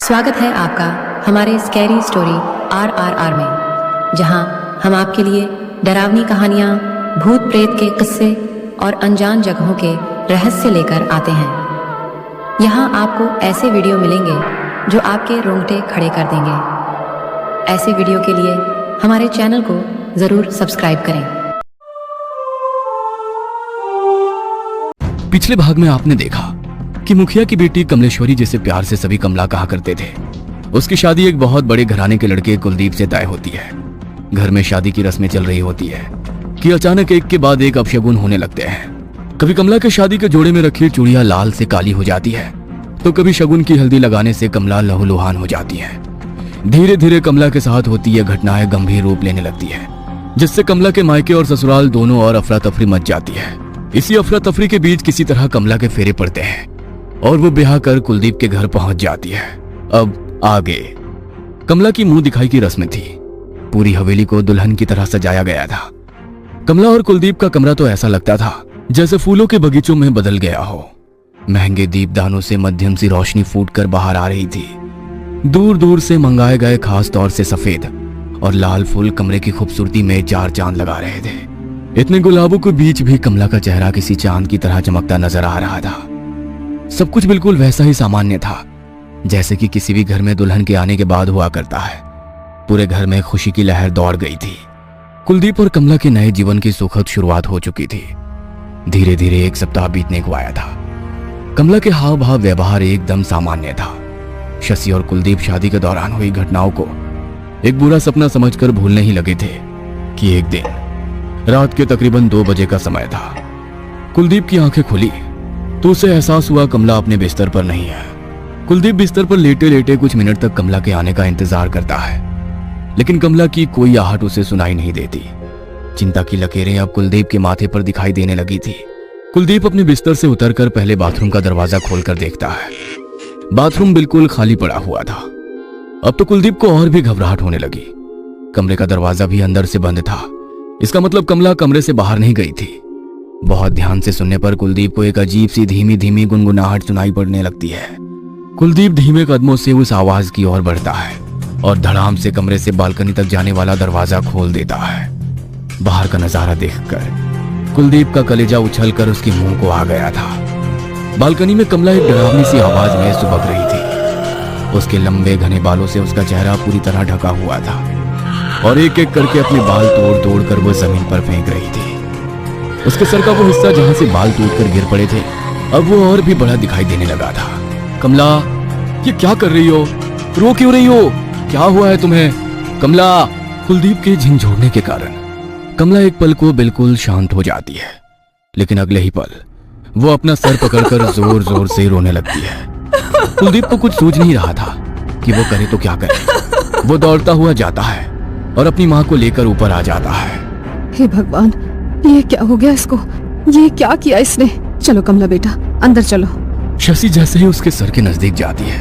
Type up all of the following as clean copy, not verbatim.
स्वागत है आपका हमारे स्कैरी स्टोरी RRR में, जहां हम आपके लिए डरावनी कहानियां, भूत प्रेत के किस्से और अनजान जगहों के रहस्य लेकर आते हैं। यहां आपको ऐसे वीडियो मिलेंगे जो आपके रोंगटे खड़े कर देंगे। ऐसे वीडियो के लिए हमारे चैनल को जरूर सब्सक्राइब करें। पिछले भाग में आपने देखा कि मुखिया की बेटी कमलेश्वरी, जिसे प्यार से सभी कमला कहा करते थे, उसकी शादी एक बहुत बड़े घराने के लड़के कुलदीप से तय होती है। घर में शादी की रस्में चल रही होती है कि अचानक एक के बाद एक अपशगुन होने लगते हैं। कभी कमला के शादी के जोड़े में रखी चूड़ियां लाल से काली हो जाती है, तो कभी शगुन की हल्दी लगाने से कमला लहूलुहान हो जाती है। धीरे धीरे कमला के साथ होती यह घटनाएं गंभीर रूप लेने लगती है, जिससे कमला के मायके और ससुराल दोनों और अफरा तफरी मच जाती है। इसी अफरा तफरी के बीच किसी तरह कमला के फेरे पड़ते हैं और वो ब्याह कर कुलदीप के घर पहुंच जाती है। अब आगे कमला की मुंह दिखाई की रस्म थी। पूरी हवेली को दुल्हन की तरह सजाया गया था। कमला और कुलदीप का कमरा तो ऐसा लगता था जैसे फूलों के बगीचों में बदल गया हो। महंगे दीपदानों से मध्यम सी रोशनी फूटकर बाहर आ रही थी। दूर दूर से मंगाए गए खास तौर से सफेद और लाल फूल कमरे की खूबसूरती में चार चांद लगा रहे थे। इतने गुलाबों के बीच भी कमला का चेहरा किसी चांद की तरह चमकता नजर आ रहा था। सब कुछ बिल्कुल वैसा ही सामान्य था जैसे कि किसी भी घर में दुल्हन के आने के बाद हुआ करता है। पूरे घर में खुशी की लहर दौड़ गई थी। कुलदीप और कमला के नए जीवन की सुखद शुरुआत हो चुकी थी। धीरे धीरे एक सप्ताह बीतने को आया था। कमला के हाव भाव व्यवहार एकदम सामान्य था। शशि और कुलदीप शादी के दौरान हुई घटनाओं को एक बुरा सपना समझकर भूलने ही लगे थे कि एक दिन रात के तकरीबन 2 बजे का समय था। कुलदीप की आंखें खुली तो उसे एहसास हुआ कमला अपने बिस्तर पर नहीं है। कुलदीप बिस्तर पर लेटे लेटे कुछ मिनट तक कमला के आने का इंतजार करता है, लेकिन कमला की कोई आहट उसे सुनाई नहीं देती। चिंता की लकीरें अब कुलदीप के माथे पर दिखाई देने लगी थी। कुलदीप अपने बिस्तर से उतरकर पहले बाथरूम का दरवाजा खोलकर देखता है। बाथरूम बिल्कुल खाली पड़ा हुआ था। अब तो कुलदीप को और भी घबराहट होने लगी। कमरे का दरवाजा भी अंदर से बंद था। इसका मतलब कमला कमरे से बाहर नहीं गई थी। बहुत ध्यान से सुनने पर कुलदीप को एक अजीब सी धीमी धीमी गुनगुनाहट सुनाई पड़ने लगती है। कुलदीप धीमे कदमों से उस आवाज की ओर बढ़ता है और धड़ाम से कमरे से बालकनी तक जाने वाला दरवाजा खोल देता है। बाहर का नजारा देखकर कुलदीप का कलेजा उछलकर उसके मुंह को आ गया था। बालकनी में कमला एक डरावनी सी आवाज में सुबक रही थी। उसके लंबे घने बालों से उसका चेहरा पूरी तरह ढका हुआ था और एक एक करके अपने बाल तोड़ तोड़ कर वो जमीन पर फेंक रही थी। उसके सर का वो हिस्सा जहां से बाल टूटकर गिर पड़े थे, अब वो और भी बड़ा दिखाई देने लगा था। कमला, ये क्या कर रही हो? रो क्यों रही हो? क्या हुआ है तुम्हें? कमला! कुलदीप के झिंझोड़ने के कारण कमला एक पल को बिल्कुल शांत हो जाती है, लेकिन अगले ही पल वो अपना सर पकड़कर जोर जोर से रोने लगती है। कुलदीप को कुछ सूझ नहीं रहा था कि वो करे तो क्या करे। वो दौड़ता हुआ जाता है और अपनी माँ को लेकर ऊपर आ जाता है। हे भगवान, ये क्या हो गया इसको? ये क्या किया इसने? चलो कमला बेटा, अंदर चलो। शशि जैसे ही उसके सर के नजदीक जाती है,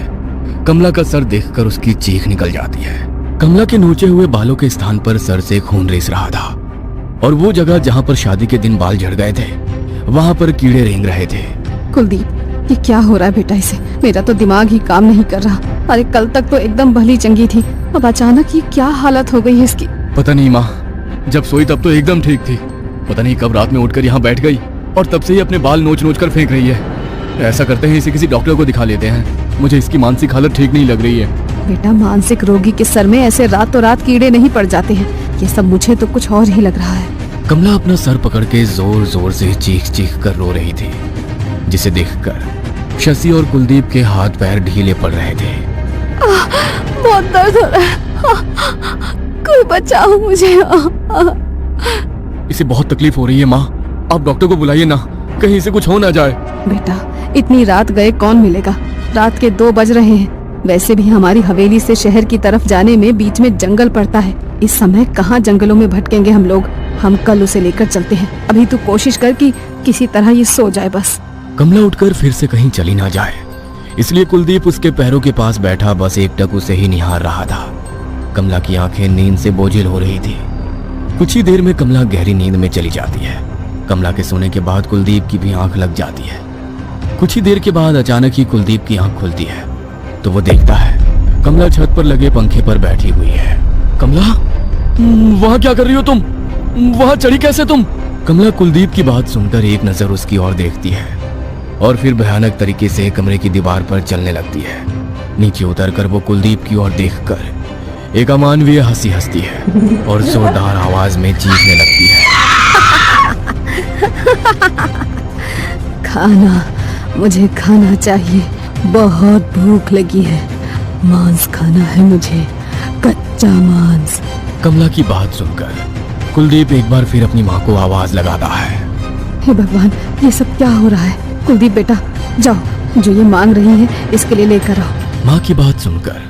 कमला का सर देखकर उसकी चीख निकल जाती है। कमला के नोचे हुए बालों के स्थान पर सर से खून रिस रहा था और वो जगह जहां पर शादी के दिन बाल झड़ गए थे, वहां पर कीड़े रेंग रहे थे। कुलदीप, ये क्या हो रहा है बेटा इसे? मेरा तो दिमाग ही काम नहीं कर रहा। अरे कल तक तो एकदम भली चंगी थी, अब अचानक ये क्या हालत हो गई है इसकी? पता नहीं माँ, जब सोई तब तो एकदम ठीक थी। पता नहीं कब रात में उठकर यहाँ बैठ गई और तब से ही अपने बाल नोच नोच कर फेंक रही है। ऐसा करते हैं इसे किसी डॉक्टर को दिखा लेते हैं। मुझे इसकी मानसिक हालत ठीक नहीं लग रही है। बेटा, मानसिक रोगी के सर में ऐसे रातों रात कीड़े नहीं पड़ जाते हैं। ये सब मुझे तो कुछ और ही लग रहा है। कमला अपना सर पकड़ के जोर जोर से चीख चीख कर रो रही थी, जिसे देखकर शशि और कुलदीप के हाथ पैर ढीले पड़ रहे थे। बहुत दर्द हो रहा है, कोई बचाओ मुझे। इसे बहुत तकलीफ हो रही है माँ, आप डॉक्टर को बुलाइए ना, कहीं इसे कुछ हो ना जाए। बेटा, इतनी रात गए कौन मिलेगा? रात के 2 बज रहे हैं। वैसे भी हमारी हवेली से शहर की तरफ जाने में बीच में जंगल पड़ता है। इस समय कहाँ जंगलों में भटकेंगे हम लोग? हम कल उसे लेकर चलते हैं। अभी तू कोशिश कर कि किसी तरह ये सो जाए बस। कमला उठकर फिर से कहीं चली ना जाए, इसलिए कुलदीप उसके पैरों के पास बैठा बस एकटक उसे ही निहार रहा था। कमला की आंखें नींद से बोझिल हो रही थी। कुछ ही देर में कमला गहरी नींद में चली जाती है। कमला के सोने के बाद कुलदीप की भी आंख लग जाती है। कुछ ही देर के बाद अचानक ही कुलदीप की आंख खुलती है तो वो देखता है कमला छत पर लगे पंखे पर बैठी हुई है। कमला, वहां क्या कर रही हो तुम? वहां चढ़ी कैसे तुम? कमला कुलदीप की बात सुनकर एक नजर उसकी ओर देखती है और फिर भयानक तरीके से कमरे की दीवार पर चलने लगती है। नीचे उतरकर वो कुलदीप की ओर देखकर एक अमानवीय हंसी हंसती है और जोरदार आवाज में चीखने लगती है। खाना, मुझे खाना चाहिए, बहुत भूख लगी है, मांस खाना है मुझे, कच्चा मांस। कमला की बात सुनकर कुलदीप एक बार फिर अपनी माँ को आवाज लगाता है। हे भगवान, ये सब क्या हो रहा है? कुलदीप बेटा, जाओ, जो ये मांग रही है इसके लिए लेकर आओ। माँ की बात सुनकर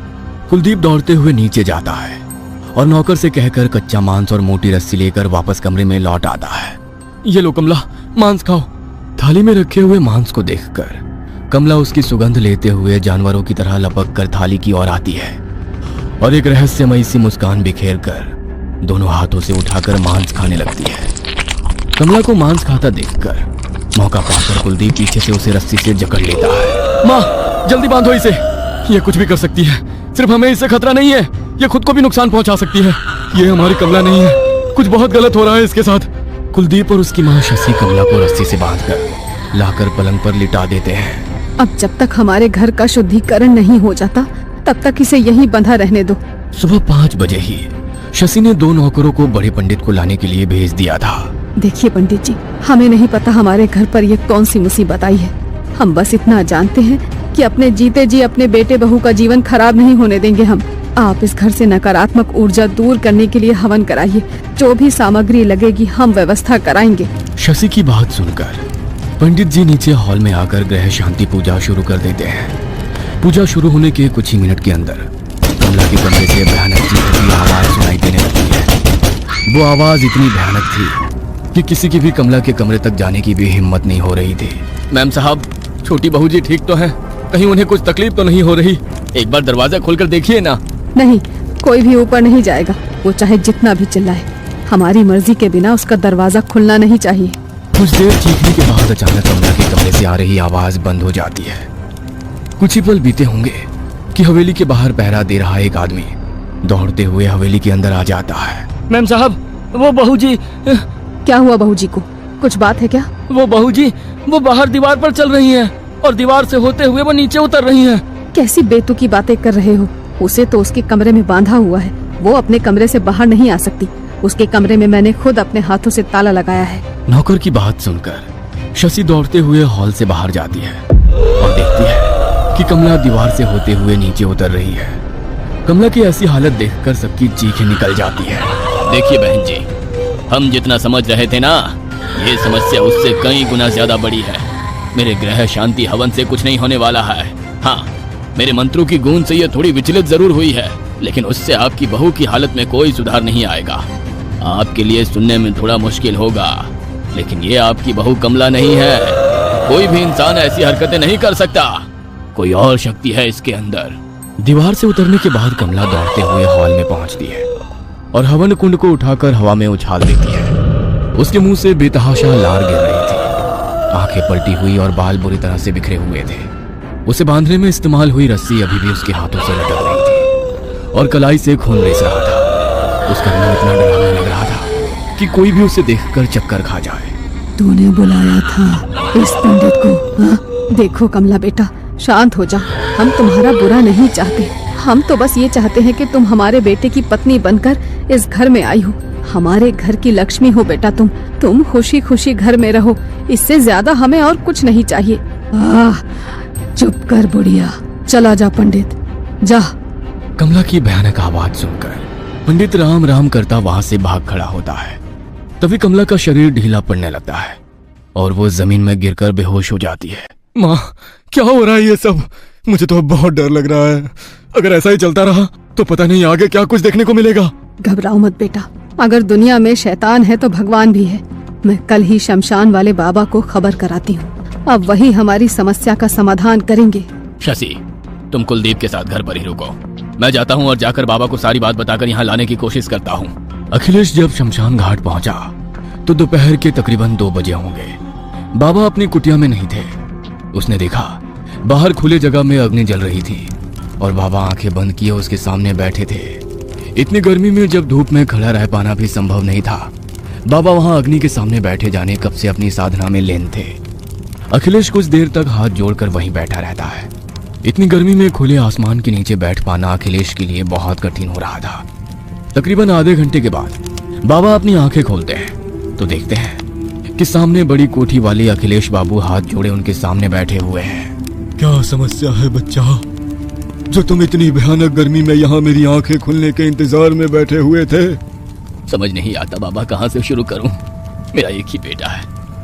कुलदीप दौड़ते हुए नीचे जाता है और नौकर से कहकर कच्चा मांस और मोटी रस्सी लेकर वापस कमरे में लौट आता है। ये लो कमला, मांस खाओ। थाली में रखे हुए मांस को देखकर कमला उसकी सुगंध लेते हुए जानवरों की तरह लपक कर थाली की ओर आती है और एक रहस्यमयी सी मुस्कान बिखेर कर दोनों हाथों से उठाकर मांस खाने लगती है। कमला को मांस खाता देखकर मौका पाकर कुलदीप पीछे से उसे रस्सी से जकड़ लेता है। माँ, जल्दी बांधो इसे, ये कुछ भी कर सकती है, सिर्फ हमें इससे खतरा नहीं है, ये खुद को भी नुकसान पहुंचा सकती है। ये हमारी कमला नहीं है, कुछ बहुत गलत हो रहा है इसके साथ। कुलदीप और उसकी माँ शशि कमला को रस्सी से बांधकर लाकर पलंग पर लिटा देते हैं। अब जब तक हमारे घर का शुद्धिकरण नहीं हो जाता तब तक इसे यहीं बंधा रहने दो। सुबह 5 बजे ही शशि ने 2 नौकरों को बड़े पंडित को लाने के लिए भेज दिया था। देखिए पंडित जी, हमें नहीं पता हमारे घर पर ये कौन सी मुसीबत आई है। हम बस इतना जानते हैं कि अपने जीते जी अपने बेटे बहू का जीवन खराब नहीं होने देंगे हम। आप इस घर से नकारात्मक ऊर्जा दूर करने के लिए हवन कराइए, जो भी सामग्री लगेगी हम व्यवस्था कराएंगे। शशि की बात सुनकर पंडित जी नीचे हॉल में आकर ग्रह शांति पूजा शुरू कर देते हैं। पूजा शुरू होने के कुछ ही मिनट के अंदर कमला के कमरे से भयानक चीखने की आवाज सुनाई देने लगती है। वो आवाज इतनी भयानक थी कि किसी की भी कमला के कमरे तक जाने की भी हिम्मत नहीं हो रही थी। मैम साहब, छोटी बहू जी ठीक तो हैं? कहीं उन्हें कुछ तकलीफ तो नहीं हो रही? एक बार दरवाजा खोलकर देखिए ना। नहीं, कोई भी ऊपर नहीं जाएगा, वो चाहे जितना भी चिल्लाए। हमारी मर्जी के बिना उसका दरवाजा खुलना नहीं चाहिए। कुछ देर चीखने के बाद अचानक कमला के कमरे से आ रही आवाज बंद हो जाती है। कुछ ही पल बीते होंगे कि हवेली के बाहर पहरा दे रहा एक आदमी दौड़ते हुए हवेली के अंदर आ जाता है। मैम साहब, वो बहू जी। क्या हुआ बहू जी को? कुछ बात है क्या? वो बहू जी, वो बाहर दीवार पर चल रही हैं और दीवार से होते हुए वो नीचे उतर रही हैं। कैसी बेतुकी बातें कर रहे हो? उसे तो उसके कमरे में बांधा हुआ है, वो अपने कमरे से बाहर नहीं आ सकती। उसके कमरे में मैंने खुद अपने हाथों से ताला लगाया है। नौकर की बात सुनकर शशि दौड़ते हुए हॉल से बाहर जाती है और देखती है कि कमला दीवार से होते हुए नीचे उतर रही है। कमला की ऐसी हालत देखकर सबकी चीखें निकल जाती है। देखिए बहन जी, हम जितना समझ रहे थे ना, ये समस्या उससे कई गुना ज्यादा बड़ी है। मेरे ग्रह शांति हवन से कुछ नहीं होने वाला है। हाँ, मेरे मंत्रों की गूंज से ये थोड़ी विचलित जरूर हुई है, लेकिन उससे आपकी बहू की हालत में कोई सुधार नहीं आएगा। आपके लिए सुनने में थोड़ा मुश्किल होगा, लेकिन ये आपकी बहू कमला नहीं है। कोई भी इंसान ऐसी हरकतें नहीं कर सकता, कोई और शक्ति है इसके अंदर। दीवार से उतरने के बाद कमला दौड़ते हुए हॉल में पहुंचती है और हवन कुंड को उठाकर हवा में उछाल देती है। उसके मुंह से बेतहाशा लार गिर रही थी, आंखें पलटी हुई और बाल बुरी तरह से बिखरे हुए थे। उसे बांधने में इस्तेमाल हुई रस्सी अभी भी उसके हाथों से लटक रही थी और कलाई से खून रिस रहा था। उसका मुंह इतना डरावना लग रहा था कि कोई भी उसे देखकर चक्कर खा जाए। तूने बुलाया था इस पंडित को? हाँ? देखो कमला बेटा, शांत हो जा। हम तुम्हारा बुरा नहीं चाहते, हम तो बस ये चाहते हैं कि तुम हमारे बेटे की पत्नी बनकर इस घर में आई हो। हमारे घर की लक्ष्मी हो बेटा तुम खुशी खुशी घर में रहो, इससे ज्यादा हमें और कुछ नहीं चाहिए। चुप कर बुढ़िया, चला जा पंडित, जा। कमला की भयानक आवाज सुनकर पंडित राम राम करता वहां से भाग खड़ा होता है। तभी कमला का शरीर ढीला पड़ने लगता है और वो जमीन में गिरकर बेहोश हो जाती है। माँ, क्या हो रहा है ये सब? मुझे तो अब बहुत डर लग रहा है। अगर ऐसा ही चलता रहा तो पता नहीं आगे क्या कुछ देखने को मिलेगा। घबराओ मत बेटा, अगर दुनिया में शैतान है तो भगवान भी है। मैं कल ही शमशान वाले बाबा को खबर कराती हूँ, अब वही हमारी समस्या का समाधान करेंगे। शशि, तुम कुलदीप के साथ घर पर ही रुको, मैं जाता हूँ और जाकर बाबा को सारी बात बताकर यहाँ लाने की कोशिश करता हूँ। अखिलेश जब शमशान घाट पहुंचा तो दोपहर के तकरीबन 2 बजे होंगे। बाबा अपनी कुटिया में नहीं थे। उसने देखा बाहर खुले जगह में अग्नि जल रही थी और बाबा आंखें बंद किए उसके सामने बैठे थे। इतनी गर्मी में जब धूप में खड़ा रह पाना भी संभव नहीं था, बाबा वहां अग्नि के सामने बैठे जाने कब से अपनी साधना में लीन थे। अखिलेश कुछ देर तक हाथ जोड़कर वहीं बैठा रहता है। इतनी गर्मी में खुले आसमान के नीचे बैठ पाना अखिलेश के लिए बहुत कठिन हो रहा था। तकरीबन आधे घंटे के बाद बाबा अपनी आंखें खोलते हैं तो देखते हैं कि सामने बड़ी कोठी वाले अखिलेश बाबू हाथ जोड़े उनके सामने बैठे हुए हैं। क्या समस्या है बच्चा, जो तुम इतनी भयानक गर्मी में यहाँ मेरी आंखें खुलने के इंतजार में बैठे हुए थे? समझ नहीं आता बाबा, कहाँ से शुरू करूं। मेरा एक ही बेटा है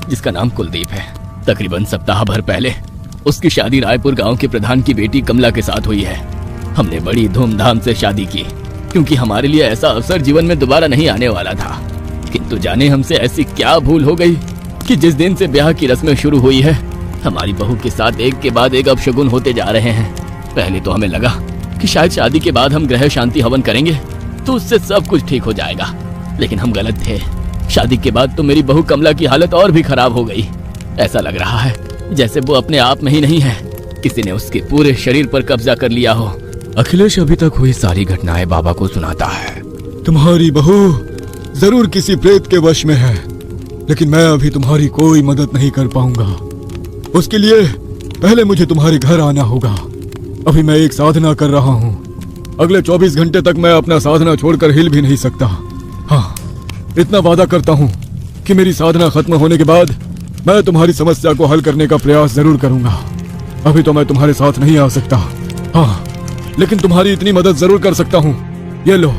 जिसका नाम कुलदीप है। तकरीबन सप्ताह भर पहले उसकी शादी रायपुर गांव के प्रधान की बेटी कमला के साथ हुई है। हमने बड़ी धूमधाम से शादी की क्योंकि हमारे लिए ऐसा अवसर जीवन में दोबारा नहीं आने वाला था। किंतु जाने हमसे ऐसी क्या भूल हो गई कि जिस दिन से ब्याह की रस्में शुरू हुई है, हमारी बहू के साथ एक के बाद एक अपशगुन होते जा रहे हैं। पहले तो हमें लगा कि शायद शादी के बाद हम ग्रह शांति हवन करेंगे तो उससे सब कुछ ठीक हो जाएगा, लेकिन हम गलत थे। शादी के बाद तो मेरी बहू कमला की हालत और भी खराब हो गई। ऐसा लग रहा है जैसे वो अपने आप में ही नहीं है, किसी ने उसके पूरे शरीर पर कब्जा कर लिया हो। अखिलेश अभी तक हुई सारी घटनाएं बाबा को सुनाता है। तुम्हारी बहू जरूर किसी प्रेत के वश में है, लेकिन मैं अभी तुम्हारी कोई मदद नहीं कर पाऊंगा। उसके लिए पहले मुझे तुम्हारे घर आना होगा। अभी मैं एक साधना कर रहा हूँ। अगले 24 घंटे तक मैं अपना साधना छोड़कर हिल भी नहीं सकता। हाँ, इतना वादा करता हूँ कि मेरी साधना खत्म होने के बाद मैं तुम्हारी समस्या को हल करने का प्रयास जरूर करूंगा। अभी तो मैं तुम्हारे साथ नहीं आ सकता, हाँ, लेकिन तुम्हारी इतनी मदद जरूर कर सकता हूँ। ये लो,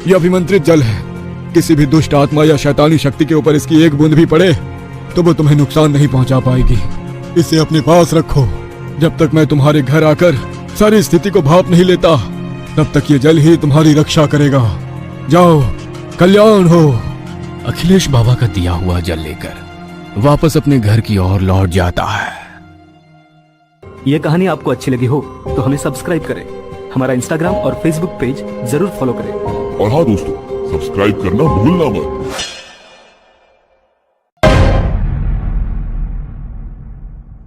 ये अभिमंत्रित जल है। किसी भी दुष्ट आत्मा या शैतानी शक्ति के ऊपर इसकी एक बूंद भी पड़े तो वो तुम्हें नुकसान नहीं पहुंचा पाएगी। इसे अपने पास रखो। जब तक मैं तुम्हारे घर आकर सारी स्थिति को भाप नहीं लेता, तब तक ये जल ही तुम्हारी रक्षा करेगा। जाओ, कल्याण हो। अखिलेश बाबा का दिया हुआ जल लेकर वापस अपने घर की ओर लौट जाता है। ये कहानी आपको अच्छी लगी हो तो हमें सब्सक्राइब करें, हमारा इंस्टाग्राम और फेसबुक पेज जरूर फॉलो करें। और हाँ दोस्तों, सब्सक्राइब करना भूलना मत।